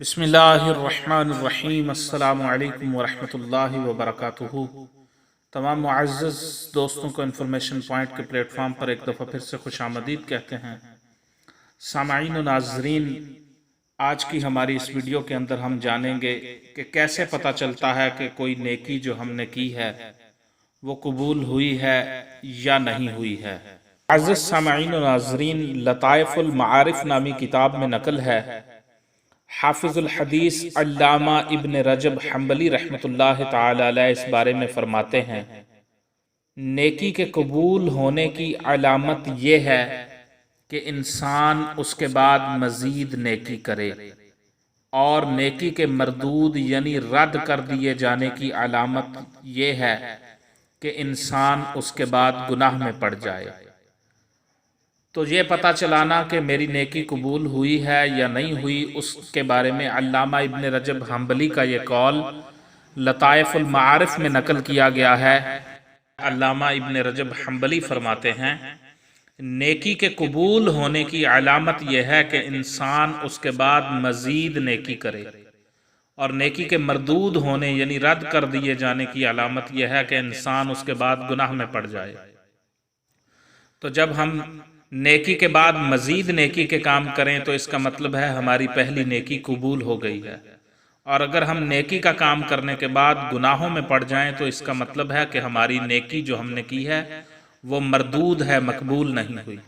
बिस्मिल्लाहिर्रहमानिर्रहीम। अस्सलाम वालेकुम वरहमतुल्लाहि वबरकातुहू। तमाम मुअज़्ज़ज़ दोस्तों को इन्फॉर्मेशन पॉइंट के प्लेटफॉर्म पर एक दफ़ा फिर से खुश आमदीद कहते हैं। सामाईन व नाज़रीन, आज की हमारी इस वीडियो के अंदर हम जानेंगे कि कैसे पता चलता है कि कोई नेकी जो हमने की है वो कबूल हुई है या नहीं हुई है। अज़ीज़ सामाईन व नाज़रीन, लताइफ़ुल मआरिफ़ नामी किताब में नकल है, हाफिजुल हदीस अल्लामा इब्न रजब हम्बली रहमतुल्लाह ताला अलैह इस बारे में फरमाते हैं, नेकी के कबूल होने की अलामत यह है कि इंसान उसके बाद मजीद नेकी करे, और नेकी के मरदूद यानी रद्द कर दिए जाने की अलामत यह है कि इंसान उसके बाद गुनाह में पड़ जाए। तो ये पता चलाना कि मेरी नेकी कबूल हुई है या नहीं हुई, उसके बारे में अल्लामा इब्न रजब हम्बली का ये कौल लताइफ़ुल मआरिफ़ में नकल किया गया है। अल्लामा इब्न रजब हम्बली फरमाते हैं, नेकी के कबूल होने की अलामत यह है कि इंसान उसके बाद मजीद नेकी करे, और नेकी के मरदूद होने यानी रद्द कर दिए जाने की अलामत यह है कि इंसान उसके बाद गुनाह में पड़ जाए। तो जब हम नेकी के बाद मजीद नेकी के काम करें तो इसका मतलब है हमारी पहली नेकी कबूल हो गई है, और अगर हम नेकी का काम करने के बाद गुनाहों में पड़ जाएं तो इसका मतलब है कि हमारी नेकी जो हमने की है वो मरदूद है, मकबूल नहीं हुई।